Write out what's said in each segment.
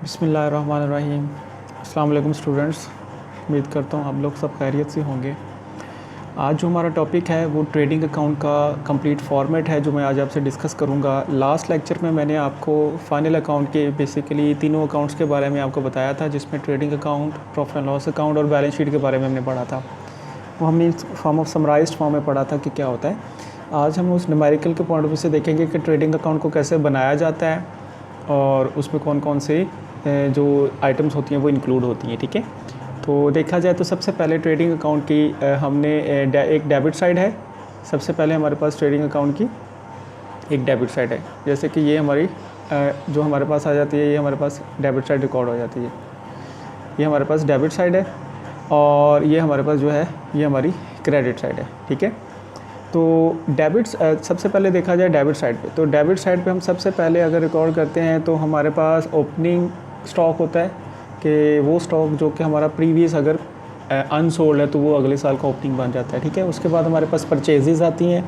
बिस्मिल्लाहिर्रहमानिर्रहीम। अस्सलाम वालेकुम स्टूडेंट्स, उम्मीद करता हूँ आप लोग सब खैरियत से होंगे। आज जो हमारा टॉपिक है वो ट्रेडिंग अकाउंट का कंप्लीट फॉर्मेट है जो मैं आज आपसे डिस्कस करूँगा। लास्ट लेक्चर में मैंने आपको फाइनल अकाउंट के बेसिकली तीनों अकाउंट्स के बारे में आपको बताया था, जिसमें trading account, profit and loss account और बैलेंस शीट के बारे में हमने पढ़ा था। वो हमने फॉर्म ऑफ समराइज्ड फॉर्म में पढ़ा था कि क्या होता है। आज हम उस न्यूमेरिकल के पॉइंट ऑफ व्यू से देखेंगे कि ट्रेडिंग अकाउंट को कैसे बनाया जाता है और उसमें कौन कौन से जो आइटम्स होती हैं वो इंक्लूड होती हैं। ठीक है, तो देखा जाए तो सबसे पहले ट्रेडिंग अकाउंट की हमने एक डेबिट साइड है। सबसे पहले हमारे पास ट्रेडिंग अकाउंट की एक डेबिट साइड है, जैसे कि ये हमारी जो हमारे पास आ जाती है, ये हमारे पास डेबिट साइड रिकॉर्ड हो जाती है। ये हमारे पास डेबिट साइड है और ये हमारे पास जो है ये हमारी क्रेडिट साइड है। ठीक है, तो डेबिट सबसे पहले देखा जाए डेबिट साइड पे, तो डेबिट साइड पे हम सबसे पहले अगर रिकॉर्ड करते हैं तो हमारे पास ओपनिंग स्टॉक होता है कि वो स्टॉक जो कि हमारा प्रीवियस अगर अनसोल्ड है तो वो अगले साल का ओपनिंग बन जाता है। ठीक है, उसके बाद हमारे पास परचेजेस आती हैं,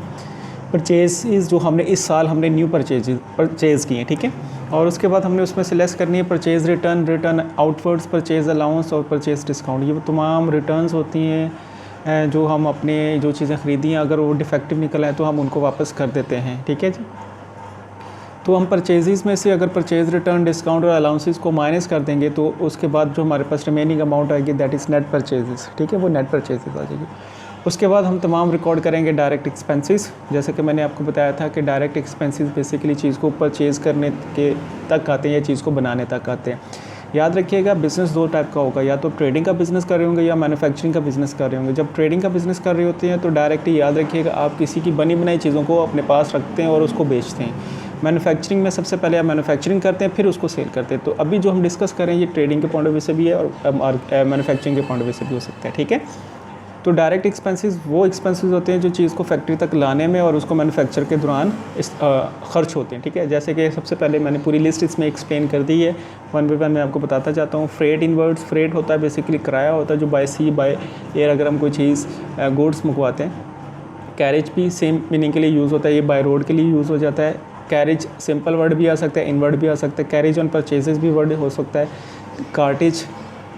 परचेजेस जो हमने इस साल हमने न्यू परचेज़ किए हैं। ठीक है, और उसके बाद हमने उसमें से लेस करनी है purchase return outwards, purchase allowance और परचेज़ डिस्काउंट। ये तमाम रिटर्न्स होती हैं जो हम अपने जो चीज़ें ख़रीदी हैं अगर वो डिफेक्टिव निकल आए तो हम उनको वापस कर देते हैं। ठीक है जी, तो हम परचेज़ में से अगर परचेज़ रिटर्न, डिस्काउंट और अलाउंसेस को माइनस कर देंगे तो उसके बाद जो हमारे पास रिमेनिंग अमाउंट आएगी दैट इज़ नेट परचेज़। ठीक है, वो नेट परचेज़ आ जाएगी। उसके बाद हम तमाम रिकॉर्ड करेंगे डायरेक्ट एक्सपेंसेस। जैसे कि मैंने आपको बताया था कि डायरेक्ट एक्सपेंसेस बेसिकली चीज़ को परचेज़ करने के तक आते हैं या चीज़ को बनाने तक आते हैं। याद रखिएगा बिज़नेस दो टाइप का होगा, या तो ट्रेडिंग का बिज़नेस कर रहे होंगे या मैन्युफैक्चरिंग का बिज़नेस कर रहे होंगे। जब ट्रेडिंग का बिज़नेस कर रहे होते हैं तो डायरेक्टली याद रखिएगा आप किसी की बनी बनाई चीज़ों को अपने पास रखते हैं और उसको बेचते हैं। मैन्युफैक्चरिंग में सबसे पहले आप मैन्युफैक्चरिंग करते हैं फिर उसको सेल करते हैं। तो अभी जो हम डिस्कस करें ये ट्रेडिंग के पॉइंट ऑफ व्यू से भी है और मैन्युफैक्चरिंग के पॉइंट ऑफ व्यू से भी हो सकता है। ठीक है, तो डायरेक्ट एक्सपेंसेस वो एक्सपेंसेस होते हैं जो चीज़ को फैक्ट्री तक लाने में और उसको मैन्युफैक्चर के दौरान खर्च होते हैं। ठीक है, जैसे कि सबसे पहले मैंने पूरी लिस्ट इसमें एक्सप्लेन कर दी है, वन बाई वन मैं आपको बताता जाता हूँ। फ्रेट इनवर्ड्स, फ्रेट होता है बेसिकली किराया होता है जो बाय सी बाय एयर अगर हम कोई चीज़ गुड्स मंगवाते हैं। कैरेज भी सेम मीनिंग के लिए यूज़ होता है, ये बाय रोड के लिए यूज़ हो जाता है। कैरेज सिंपल वर्ड भी आ सकता है, इनवर्ड भी आ सकता है। कैरेज ऑन परचेजेस भी वर्ड हो सकता है। कार्टेज,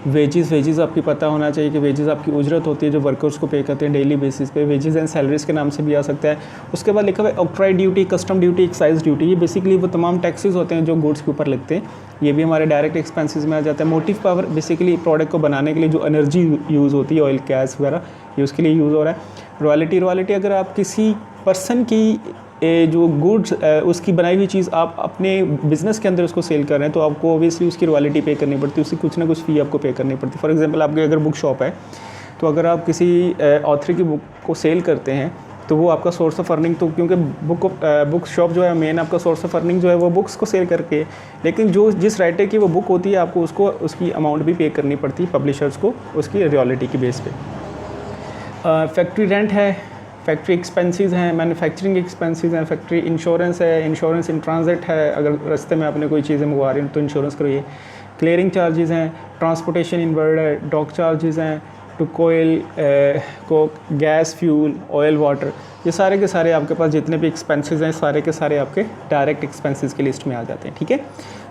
वेजेस आपकी पता होना चाहिए कि वेजेस आपकी उजरत होती है जो वर्कर्स को पे करते हैं डेली बेसिस पे। वेजेस एंड सैलरीज के नाम से भी आ सकता है। उसके बाद लिखा हुआ है octroi duty, custom duty, excise duty. ये बेसिकली वो तमाम टैक्सेस होते हैं जो गुड्स के ऊपर लगते हैं, ये भी हमारे डायरेक्ट एक्सपेंसेस में आ जाता है। मोटिव पावर बेसिकली प्रोडक्ट को बनाने के लिए जो एनर्जी यूज़ होती है, ऑयल गैस वगैरह, ये उसके लिए यूज़ हो रहा है। रॉयल्टी अगर आप किसी पर्सन की जो गुड्स उसकी बनाई हुई चीज़ आप अपने बिज़नेस के अंदर उसको सेल कर रहे हैं तो आपको ऑब्वियसली उसकी रॉयल्टी पे करनी पड़ती है, उसकी कुछ ना कुछ फ़ी आपको पे करनी पड़ती है। फॉर एग्जांपल आपकी अगर बुक शॉप है तो अगर आप किसी ऑथर की बुक को सेल करते हैं तो वो आपका सोर्स ऑफ अर्निंग, तो क्योंकि बुक शॉप जो है मेन आपका सोर्स ऑफ अर्निंग जो है वो बुक्स को सेल करके, लेकिन जो जिस राइटर की वो बुक होती है आपको उसको उसकी अमाउंट भी पे करनी पड़ती है पब्लिशर्स को उसकी रॉयल्टी की बेस पे। फैक्ट्री रेंट है, फैक्ट्री एक्सपेंसेस हैं, मैन्युफैक्चरिंग एक्सपेंसेस हैं, फैक्ट्री इंश्योरेंस है, इंश्योरेंस इन ट्रांजिट है, अगर रास्ते में आपने कोई चीज़ें मंगवा रही हैं तो इंश्योरेंस करिए। क्लियरिंग चार्जेस हैं, ट्रांसपोर्टेशन इनवर्ड है, डॉक चार्जेस हैं, to coal coke, gas, fuel, oil, water, ये सारे के सारे आपके पास जितने भी एक्सपेंसेस हैं सारे के सारे आपके डायरेक्ट एक्सपेंसेस की लिस्ट में आ जाते हैं। ठीक है,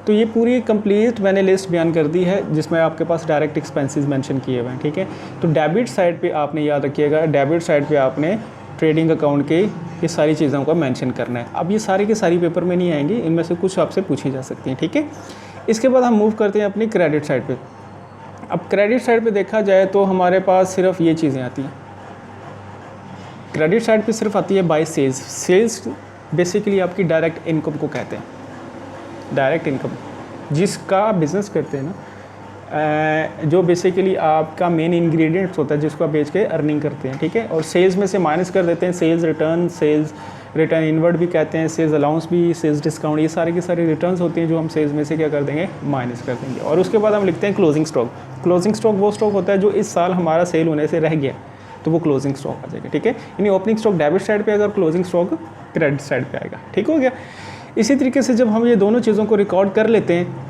तो ये पूरी कंप्लीट मैंने लिस्ट बयान कर दी है जिसमें आपके पास डायरेक्ट एक्सपेंसेस मेंशन किए हुए हैं। ठीक है, तो डेबिट साइड पे आपने याद रखिएगा, डेबिट साइड पे आपने ट्रेडिंग अकाउंट के ये सारी चीज़ों को मेंशन करना है। अब ये सारी की सारी पेपर में नहीं आएंगी, इनमें से कुछ आपसे पूछी जा सकती हैं। ठीक है, इसके बाद हम मूव करते हैं अपनी क्रेडिट साइड पे। अब क्रेडिट साइड पे देखा जाए तो हमारे पास सिर्फ ये चीज़ें आती हैं। क्रेडिट साइड पे सिर्फ आती है बाय सेल्स। सेल्स बेसिकली आपकी डायरेक्ट इनकम को कहते हैं। डायरेक्ट इनकम जिसका बिज़नेस करते हैं ना, जो बेसिकली आपका मेन इंग्रेडिएंट्स होता है जिसको आप बेच के अर्निंग करते हैं। ठीक है, और सेल्स में से माइनस कर देते हैं सेल्स रिटर्न इनवर्ड भी कहते हैं, सेल्स अलाउंस भी, सेल्स डिस्काउंट, ये सारे के सारे रिटर्न्स होती हैं जो हम सेल्स में से क्या कर देंगे, माइनस कर देंगे। और उसके बाद हम लिखते हैं क्लोजिंग स्टॉक। क्लोजिंग स्टॉक वो स्टॉक होता है जो इस साल हमारा सेल होने से रह गया तो वो क्लोजिंग स्टॉक आ जाएगा। ठीक है, यानी ओपनिंग स्टॉक डेबिट साइड पे अगर क्लोजिंग स्टॉक क्रेडिट साइड पे आएगा। ठीक हो गया। इसी तरीके से जब हम ये दोनों चीज़ों को रिकॉर्ड कर लेते हैं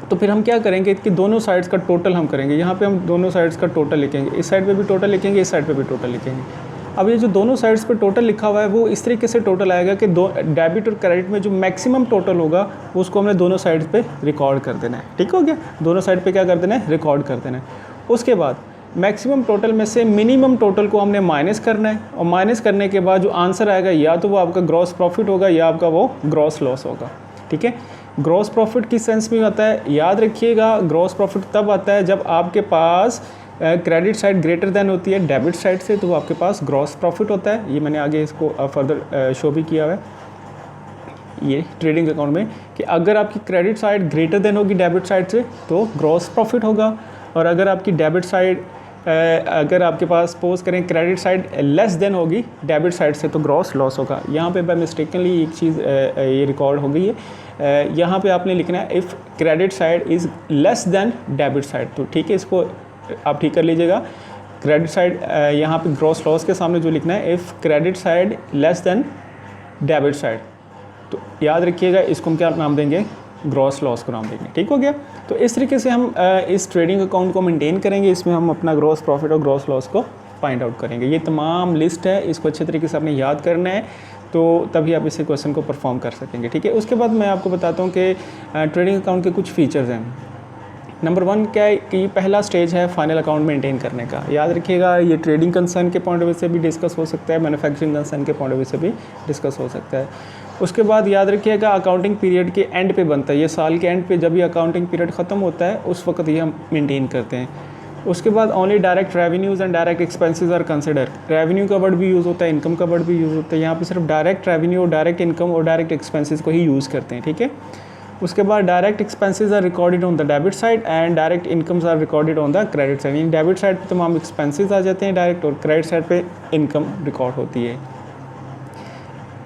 तो फिर हम क्या करेंगे कि दोनों साइड्स का टोटल हम करेंगे। यहाँ पे हम दोनों साइड्स का टोटल लिखेंगे, इस साइड पे भी टोटल लिखेंगे, इस साइड पे भी टोटल लिखेंगे। अब ये जो दोनों साइड्स पे टोटल लिखा हुआ है वो इस तरीके से टोटल आएगा कि दो डेबिट और क्रेडिट में जो मैक्सिमम टोटल होगा उसको हमने दोनों साइड्स पे रिकॉर्ड कर देना है। ठीक हो गया, दोनों साइड पे क्या कर देना है, रिकॉर्ड कर देना है। उसके बाद मैक्सिमम टोटल में से मिनिमम टोटल को हमने माइनस करना है, और माइनस करने के बाद जो आंसर आएगा या तो वो आपका ग्रॉस प्रॉफिट होगा या आपका वो ग्रॉस लॉस होगा। ठीक है, ग्रॉस प्रॉफिट किस सेंस में आता है, याद रखिएगा, ग्रॉस प्रॉफिट तब आता है जब आपके पास क्रेडिट साइड ग्रेटर देन होती है डेबिट साइड से, तो वो आपके पास ग्रॉस प्रॉफिट होता है। ये मैंने आगे इसको फर्दर शो भी किया हुआ है ये ट्रेडिंग अकाउंट में, कि अगर आपकी क्रेडिट साइड ग्रेटर देन होगी डेबिट साइड से तो ग्रॉस प्रॉफिट होगा, और अगर आपकी डेबिट साइड अगर आपके पास सपोज करें क्रेडिट साइड लेस देन होगी डेबिट साइड से तो ग्रॉस लॉस होगा। यहाँ पे बाय मिस्टेकनली एक चीज़ ये रिकॉर्ड हो गई है, यहाँ पे आपने लिखना है if credit side is less than debit side, तो ठीक है, इसको आप ठीक कर लीजिएगा। क्रेडिट साइड यहाँ पे ग्रॉस लॉस के सामने जो लिखना है if credit side less than debit side, तो याद रखिएगा इसको हम क्या नाम देंगे, ग्रॉस लॉस को नाम देंगे। ठीक हो गया, तो इस तरीके से हम इस ट्रेडिंग अकाउंट को मेंटेन करेंगे, इसमें हम अपना ग्रॉस प्रॉफिट और ग्रॉस लॉस को फाइंड आउट करेंगे। ये तमाम लिस्ट है, इसको अच्छे तरीके से आपने याद करना है, तो तभी आप इस क्वेश्चन को परफॉर्म कर सकेंगे। ठीक है, उसके बाद मैं आपको बताता हूँ कि ट्रेडिंग अकाउंट के कुछ फीचर्स हैं। नंबर 1 क्या है कि पहला स्टेज है फाइनल अकाउंट मेंटेन करने का। याद रखिएगा ये ट्रेडिंग कंसर्न के पॉइंट ऑफ व्यू से भी डिस्कस हो सकता है, मैन्युफैक्चरिंग कंसर्न के पॉइंट ऑफ व्यू से भी डिस्कस हो सकता है। उसके बाद याद रखिएगा अकाउंटिंग पीरियड के एंड पे बनता है, ये साल के एंड पे जब ये अकाउंटिंग पीरियड ख़त्म होता है उस वक्त ये हम मेंटेन करते हैं। उसके बाद only direct revenues and direct expenses are consider. Revenue का वर्ड भी यूज़ होता है, इनकम का वर्ड भी यूज़ होता है, यहाँ पे सिर्फ डायरेक्ट रेवेन्यू और डायरेक्ट इनकम और डायरेक्ट एक्सपेंसेस को ही यूज़ करते हैं। ठीक है, उसके बाद direct expenses are recorded on the debit side and direct incomes are recorded on the credit side. यानी डेबिट साइड पे तमाम एक्सपेंसेस आ जाते हैं डायरेक्ट, और क्रेडिट साइड पे इनकम रिकॉर्ड होती है।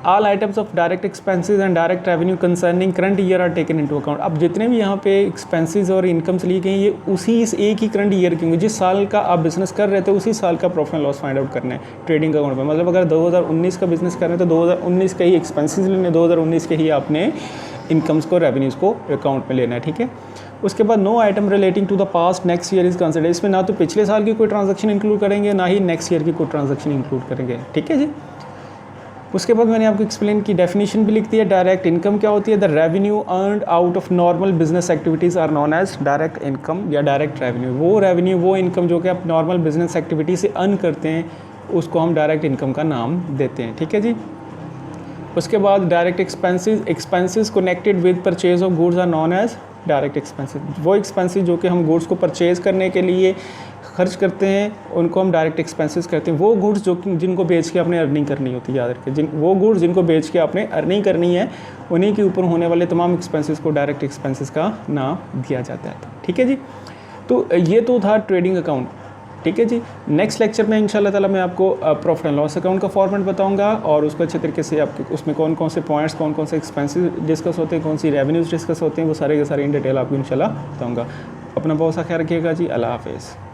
All items of direct expenses and direct revenue concerning current year are taken into account. अब जितने भी यहाँ पे एक्सपेंसेस और इनकम्स ली गई ये उसी इस एक ही करंट ईयर की होंगी, जिस साल का आप बिजनेस कर रहे थे उसी साल का profit and loss find out करना है ट्रेडिंग अकाउंट में। मतलब अगर 2019 का बिजनेस कर रहे हैं तो 2019 के ही एक्सपेंसेस लेने, 2019 के ही आपने इनकम्स को रेवेन्यूज़ को अकाउंट में लेना है। ठीक है, उसके बाद no item relating to the past next year is consider. इसमें ना तो पिछले साल की कोई ट्रांजैक्शन इंक्लूड करेंगे ना ही नेक्स्ट ईयर की कोई ट्रांजैक्शन इंक्लूड करेंगे। ठीक है जी, उसके बाद मैंने आपको एक्सप्लेन की डेफिनेशन भी लिख दी है। डायरेक्ट इनकम क्या होती है, the revenue earned out of normal business activities are known as direct income या डायरेक्ट रेवेन्यू। वो रेवेन्यू वो इनकम जो कि आप नॉर्मल बिजनेस एक्टिविटी से अर्न करते हैं उसको हम डायरेक्ट इनकम का नाम देते हैं। ठीक है जी, उसके बाद direct expenses connected with purchase of goods are known as direct expenses. वो एक्सपेंसेस जो कि हम गुड्स को परचेज़ करने के लिए खर्च करते हैं उनको हम डायरेक्ट एक्सपेंसेस करते हैं। वो गुड्स जो जिनको बेच के आपने अर्निंग करनी होती है, याद रखें, वो गुड्स जिनको बेच के आपने अर्निंग करनी है उन्हीं के ऊपर होने वाले तमाम एक्सपेंसेस को डायरेक्ट एक्सपेंसेस का नाम दिया जाता है। ठीक है जी, तो ये तो था ट्रेडिंग अकाउंट। ठीक है जी, नेक्स्ट लेक्चर में इंशाल्लाह ताला मैं आपको प्रॉफिट एंड लॉस अकाउंट का फॉर्मेट बताऊंगा और उसको अच्छे तरीके से आपके उसमें कौन कौन से पॉइंट्स, कौन कौन से एक्सपेंसेस डिस्कस होते हैं, कौन सी रेवेन्यूज़ डिस्कस होते हैं, वो सारे के सारे इन डिटेल आपको इंशाल्लाह बताऊंगा। अपना बहुत सा ख्याल रखिएगा जी, अल्लाह हाफिज़।